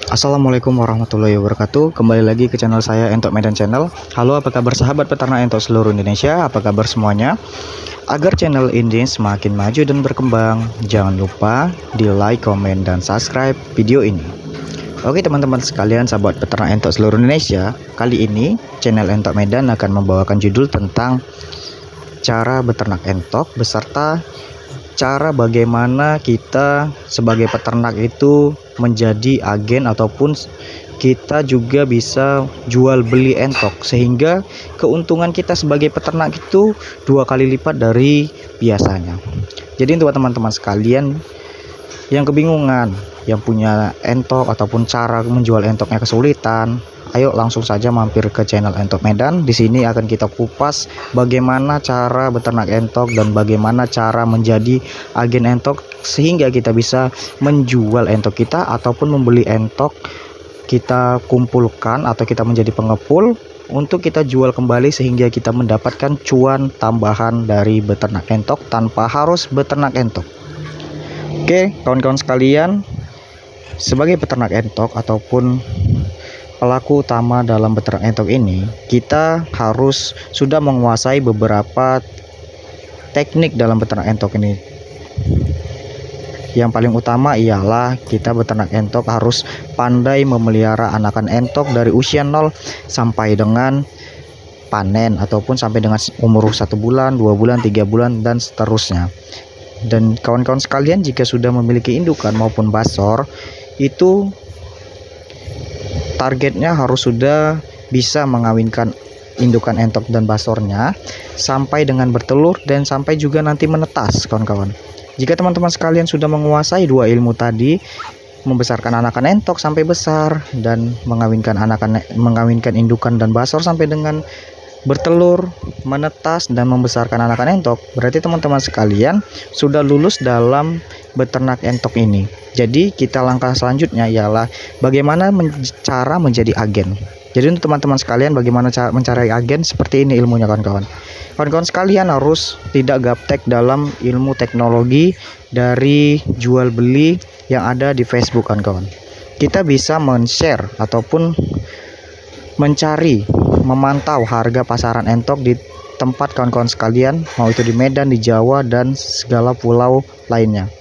Assalamualaikum warahmatullahi wabarakatuh. Kembali lagi ke channel saya, Entok Medan Channel. Halo, apa kabar sahabat peternak entok seluruh Indonesia? Apa kabar semuanya? Agar channel ini semakin maju dan berkembang, jangan lupa di like, komen, dan subscribe video ini. Oke teman-teman sekalian, sahabat peternak entok seluruh Indonesia, kali ini channel Entok Medan akan membawakan judul tentang cara beternak entok beserta cara bagaimana kita sebagai peternak itu menjadi agen ataupun kita juga bisa jual beli entok, sehingga keuntungan kita sebagai peternak itu 2 kali lipat dari biasanya. Jadi untuk teman-teman sekalian yang kebingungan, yang punya entok ataupun cara menjual entoknya kesulitan, ayo langsung saja mampir ke channel Entok Medan. Di sini akan kita kupas bagaimana cara beternak entok dan bagaimana cara menjadi agen entok sehingga kita bisa menjual entok kita ataupun membeli entok kita kumpulkan atau kita menjadi pengepul untuk kita jual kembali sehingga kita mendapatkan cuan tambahan dari beternak entok tanpa harus beternak entok. Oke, kawan-kawan sekalian, sebagai peternak entok ataupun pelaku utama dalam beternak entok ini, kita harus sudah menguasai beberapa teknik dalam beternak entok ini. Yang paling utama ialah kita beternak entok harus pandai memelihara anakan entok dari usia 0 sampai dengan panen ataupun sampai dengan umur 1 bulan, 2 bulan, 3 bulan, dan seterusnya. Dan kawan-kawan sekalian, jika sudah memiliki indukan maupun basor, itu targetnya harus sudah bisa mengawinkan indukan entok dan basornya sampai dengan bertelur dan sampai juga nanti menetas, kawan-kawan. Jika teman-teman sekalian sudah menguasai 2 ilmu tadi, membesarkan anakan entok sampai besar dan mengawinkan indukan dan basor sampai dengan bertelur, menetas, dan membesarkan anakan entok, berarti teman-teman sekalian sudah lulus dalam beternak entok ini. Jadi kita langkah selanjutnya ialah bagaimana cara menjadi agen. Jadi untuk teman-teman sekalian, bagaimana cara mencari agen, seperti ini ilmunya, kawan-kawan. Kawan-kawan sekalian harus tidak gaptek dalam ilmu teknologi dari jual beli yang ada di Facebook, kawan-kawan. Kita bisa men-share ataupun mencari, memantau harga pasaran entok di tempat kawan-kawan sekalian, mau itu di Medan, di Jawa, dan segala pulau lainnya.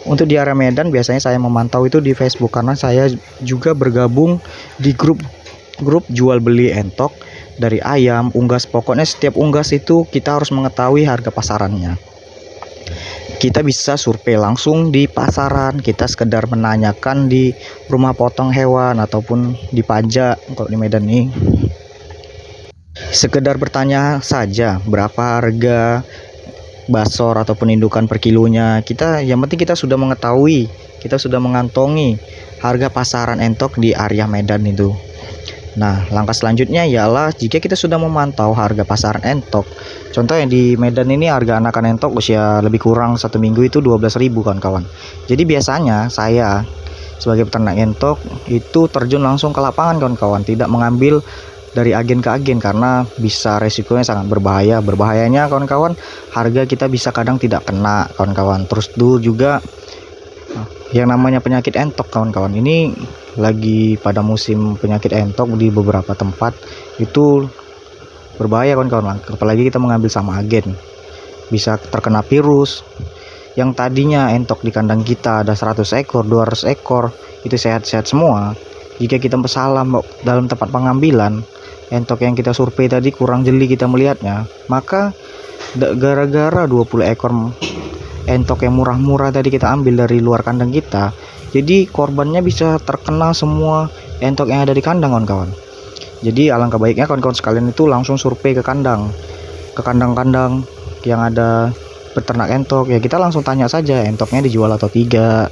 Untuk di area Medan biasanya saya memantau itu di Facebook, karena saya juga bergabung di grup jual beli entok dari ayam, unggas. Pokoknya setiap unggas itu kita harus mengetahui harga pasarannya. Kita bisa survei langsung di pasaran, kita sekedar menanyakan di rumah potong hewan ataupun di pajak kalau di Medan nih. Sekedar bertanya saja berapa harga basor ataupun indukan per kilonya. Yang penting kita sudah mengetahui, kita sudah mengantongi harga pasaran entok di area Medan itu. Nah, langkah selanjutnya ialah jika kita sudah memantau harga pasaran entok. Contoh yang di Medan ini harga anakan entok usia lebih kurang 1 minggu itu 12.000, kawan-kawan. Jadi biasanya saya sebagai peternak entok itu terjun langsung ke lapangan, kawan-kawan, tidak mengambil dari agen ke agen karena bisa resikonya sangat berbahaya. Berbahayanya, kawan-kawan, harga kita bisa kadang tidak kena, kawan-kawan. Terus dulu juga yang namanya penyakit entok, kawan-kawan, ini lagi pada musim penyakit entok di beberapa tempat itu berbahaya, kawan-kawan. Apalagi kita mengambil sama agen, bisa terkena virus. Yang tadinya entok di kandang kita ada 100 ekor, 200 ekor, itu sehat-sehat semua. Jika kita salah dalam tempat pengambilan, entok yang kita survei tadi kurang jeli kita melihatnya, maka gara-gara 20 ekor entok yang murah-murah tadi kita ambil dari luar kandang kita, jadi korbannya bisa terkena semua entok yang ada di kandang, kawan-kawan. Jadi alangkah baiknya kawan-kawan sekalian itu langsung survei ke kandang-kandang yang ada beternak entok. Ya kita langsung tanya saja entoknya dijual atau tidak.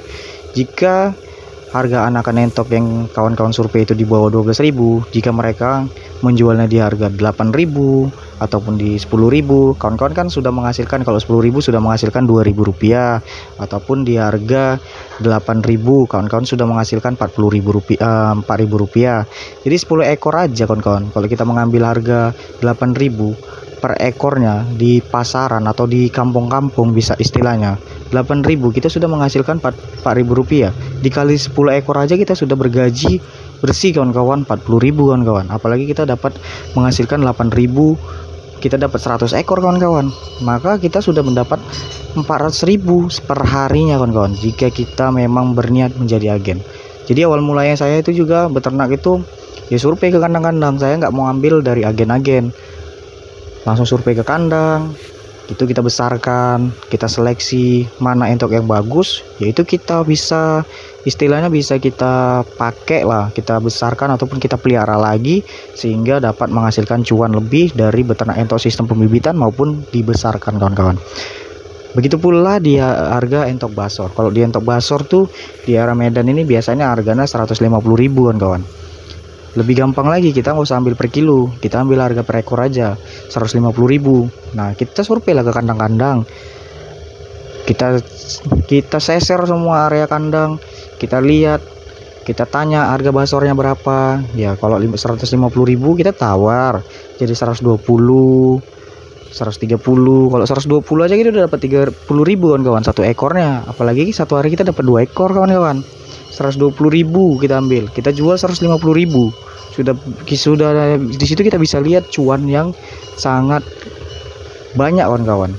Jika harga anakan entok yang kawan-kawan survei itu di bawah 12.000, jika mereka menjualnya di harga 8.000 ataupun di 10.000, kawan-kawan kan sudah menghasilkan, kalau 10.000 sudah menghasilkan 2.000 rupiah, ataupun di harga 8.000 kawan-kawan sudah menghasilkan 40.000 rupiah, 4.000 rupiah. Jadi 10 ekor aja, kawan-kawan, kalau kita mengambil harga 8.000, per ekornya di pasaran atau di kampung-kampung, bisa istilahnya 8.000, kita sudah menghasilkan 4.000 rupiah. Dikali 10 ekor aja kita sudah bergaji bersih kawan-kawan 40.000 kawan-kawan. Apalagi kita dapat menghasilkan 8.000, kita dapat 100 ekor kawan-kawan, maka kita sudah mendapat 400.000 per harinya kawan-kawan, jika kita memang berniat menjadi agen. Jadi awal mulanya saya itu juga beternak itu ya survei ke kandang-kandang. Saya nggak mau ambil dari agen-agen, langsung survei ke kandang, itu kita besarkan, kita seleksi mana entok yang bagus, yaitu kita bisa istilahnya bisa kita pakai lah, kita besarkan ataupun kita pelihara lagi sehingga dapat menghasilkan cuan lebih dari beternak entok sistem pembibitan maupun dibesarkan kawan-kawan. Begitu pula di harga entok basor. Kalau di entok basor tuh di area Medan ini biasanya harganya 150.000 kawan-kawan. Lebih gampang lagi, kita nggak usah ambil per kilo, kita ambil harga per ekor aja 150.000. Nah, kita survei lah ke kandang-kandang, kita seser semua area kandang, kita lihat, kita tanya harga basornya berapa ya. Kalau 150.000 kita tawar jadi 120, 130. Kalau 120 aja kita udah dapat 30.000 kawan-kawan satu ekornya. Apalagi satu hari kita dapat 2 ekor kawan-kawan. 120.000 kita ambil, kita jual 150.000. Sudah di situ kita bisa lihat cuan yang sangat banyak kawan-kawan.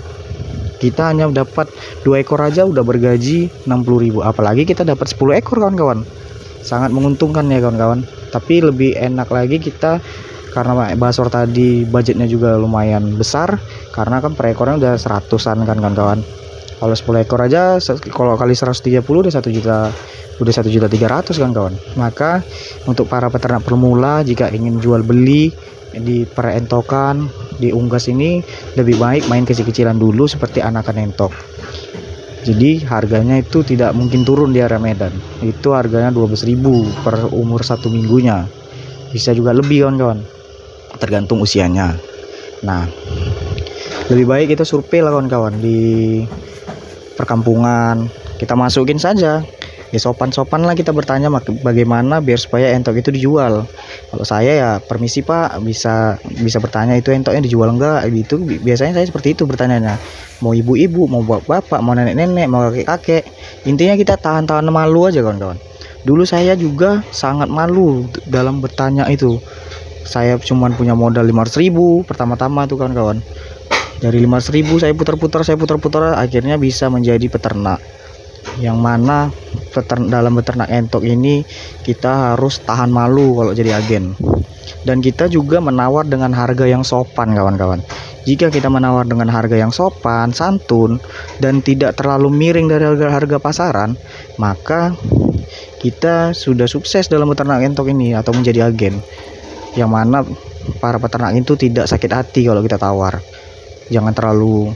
Kita hanya dapat 2 ekor aja udah bergaji 60.000, apalagi kita dapat 10 ekor kawan-kawan. Sangat menguntungkan ya kawan-kawan. Tapi lebih enak lagi kita, karena basor tadi budgetnya juga lumayan besar, karena kan per ekornya udah 100-an kan kawan-kawan. Kalau 10 ekor aja, kalau kali 130 udah 1 juta, udah 1.300.000 kan kawan. Maka untuk para peternak pemula jika ingin jual beli di perentokan di unggas ini, lebih baik main kecil-kecilan dulu seperti anakan entok. Jadi harganya itu tidak mungkin turun di area Medan. Itu harganya 12.000 per umur 1 minggunya. Bisa juga lebih kawan-kawan, tergantung usianya. Nah, lebih baik kita survei lah kawan-kawan di perkampungan, kita masukin saja ya, sopan-sopan lah kita bertanya bagaimana biar supaya entok itu dijual. Kalau saya ya permisi pak, bisa bertanya itu entoknya dijual enggak, itu biasanya saya seperti itu bertanyanya. Mau ibu-ibu, mau bapak, mau nenek-nenek, mau kakek-kakek, intinya kita tahan malu aja kawan-kawan. Dulu saya juga sangat malu dalam bertanya itu. Saya cuman punya modal 500.000 pertama-tama tuh kawan-kawan. Dari 500.000 saya putar-putar, akhirnya bisa menjadi peternak. Yang mana dalam beternak entok ini kita harus tahan malu kalau jadi agen. Dan kita juga menawar dengan harga yang sopan kawan-kawan. Jika kita menawar dengan harga yang sopan, santun, dan tidak terlalu miring dari harga pasaran, maka kita sudah sukses dalam beternak entok ini atau menjadi agen. Yang mana para peternak itu tidak sakit hati kalau kita tawar. Jangan terlalu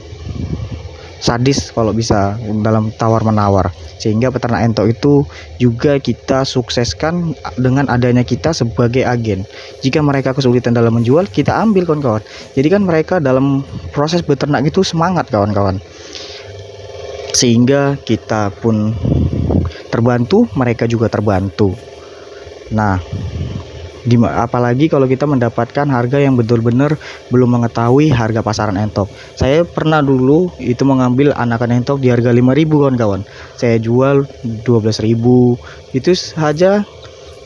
sadis kalau bisa dalam tawar-menawar, sehingga peternak entok itu juga kita sukseskan dengan adanya kita sebagai agen. Jika mereka kesulitan dalam menjual, kita ambil kawan-kawan. Jadi kan mereka dalam proses beternak itu semangat kawan-kawan, sehingga kita pun terbantu, mereka juga terbantu. Nah, apalagi kalau kita mendapatkan harga yang betul-benar belum mengetahui harga pasaran entok. Saya pernah dulu itu mengambil anakan entok di harga 5.000 kawan-kawan. Saya jual 12.000. Itu saja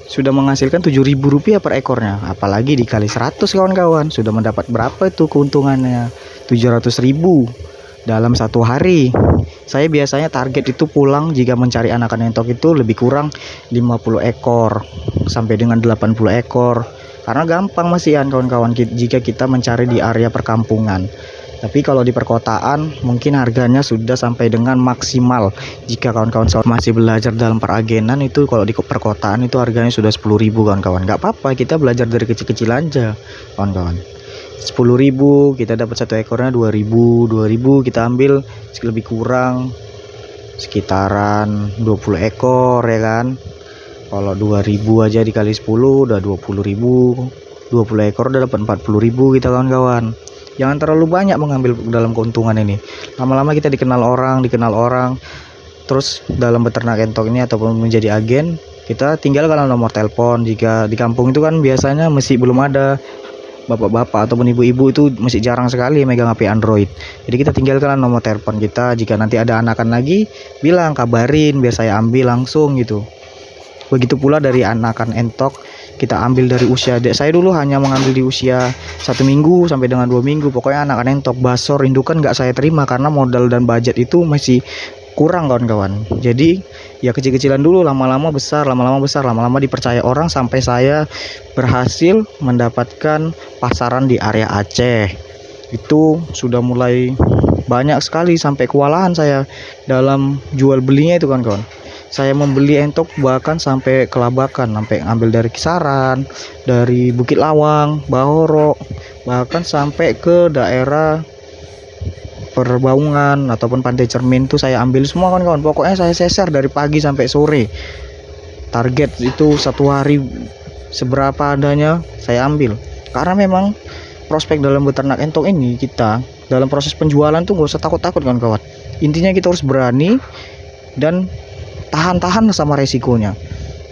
sudah menghasilkan 7.000 rupiah per ekornya. Apalagi dikali 100 kawan-kawan, sudah mendapat berapa itu keuntungannya? 700.000 dalam satu hari. Saya biasanya target itu pulang jika mencari anakan entok itu lebih kurang 50 ekor sampai dengan 80 ekor, karena gampang masihan kawan-kawan jika kita mencari di area perkampungan. Tapi kalau di perkotaan mungkin harganya sudah sampai dengan maksimal. Jika kawan-kawan masih belajar dalam peragenan itu, kalau di perkotaan itu harganya sudah 10.000 kawan-kawan. Gak apa-apa, kita belajar dari kecil-kecil aja kawan-kawan. 10.000 kita dapat satu ekornya 2.000 kita ambil lebih kurang sekitaran 20 ekor ya kan. Kalau 2.000 aja dikali 10 udah 20.000, 20 ekor udah dapat 40.000 kita kawan-kawan. Jangan terlalu banyak mengambil dalam keuntungan ini, lama-lama kita dikenal orang, terus dalam beternak entok ini ataupun menjadi agen, kita tinggal kalau nomor telepon. Jika di kampung itu kan biasanya masih belum ada bapak-bapak ataupun ibu-ibu itu masih jarang sekali megang HP Android. Jadi kita tinggalkan nomor telepon kita, jika nanti ada anakan lagi bilang, kabarin biar saya ambil langsung gitu. Begitu pula dari anakan entok, kita ambil dari usia saya dulu hanya mengambil di usia 1 minggu sampai dengan 2 minggu. Pokoknya anakan entok basor indukan nggak saya terima karena modal dan budget itu masih kurang kawan-kawan. Jadi ya kecil-kecilan dulu, lama-lama besar, lama-lama dipercaya orang sampai saya berhasil mendapatkan pasaran di area Aceh. Itu sudah mulai banyak sekali sampai kewalahan saya dalam jual belinya itu kawan-kawan. Saya membeli entok bahkan sampai kelabakan, sampai ambil dari Kisaran, dari Bukit Lawang, Bahoro, bahkan sampai ke daerah Perbaungan ataupun Pantai Cermin tuh saya ambil semua kawan-kawan. Pokoknya saya seser dari pagi sampai sore. Target itu 1 hari seberapa adanya saya ambil. Karena memang prospek dalam beternak entok ini, kita dalam proses penjualan tuh gak usah takut-takut kawan-kawan. Intinya kita harus berani dan tahan-tahan sama resikonya.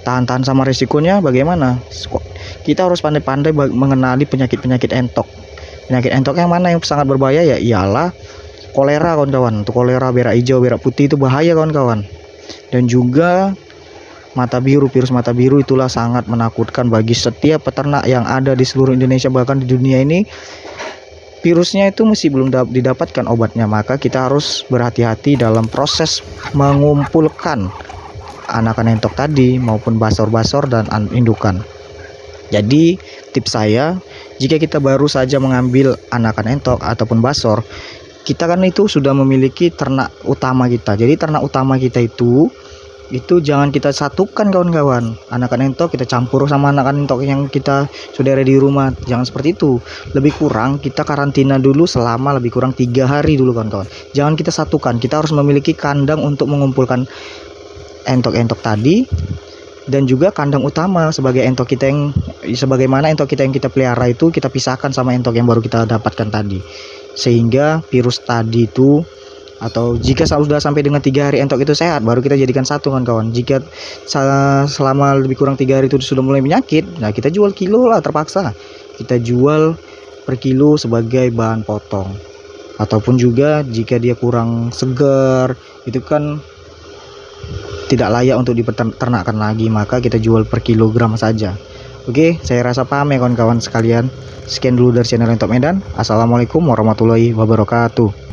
Tahan-tahan sama resikonya bagaimana? Kita harus pandai-pandai mengenali penyakit-penyakit entok. Penyakit entok yang mana yang sangat berbahaya ya ialah kolera kawan-kawan. Untuk kolera, berak hijau, berak putih itu bahaya kawan-kawan. Dan juga mata biru, virus mata biru itulah sangat menakutkan bagi setiap peternak yang ada di seluruh Indonesia, bahkan di dunia ini. Virusnya itu masih belum didapatkan obatnya, maka kita harus berhati-hati dalam proses mengumpulkan anakan entok tadi maupun basor-basor dan indukan. Jadi tips saya, jika kita baru saja mengambil anakan entok ataupun basor, kita kan itu sudah memiliki ternak utama kita. Jadi ternak utama kita itu jangan kita satukan kawan-kawan. Anakan entok kita campur sama anakan entok yang kita sudah ada di rumah. Jangan seperti itu. Lebih kurang kita karantina dulu selama lebih kurang 3 hari dulu kawan-kawan. Jangan kita satukan. Kita harus memiliki kandang untuk mengumpulkan entok-entok tadi, dan juga kandang utama sebagai entok kita yang sebagaimana entok kita yang kita pelihara itu kita pisahkan sama entok yang baru kita dapatkan tadi. Sehingga virus tadi itu, atau jika sudah sampai dengan 3 hari entok itu sehat, baru kita jadikan satu kawan-kawan. Jika selama lebih kurang 3 hari itu sudah mulai penyakit, nah kita jual kilo lah, terpaksa kita jual per kilo sebagai bahan potong. Ataupun juga jika dia kurang segar, itu kan tidak layak untuk dipeternakkan lagi, maka kita jual per kilogram saja. Oke, saya rasa paham ya kawan-kawan sekalian. Sekian dulu dari channel Entok Medan. Assalamualaikum warahmatullahi wabarakatuh.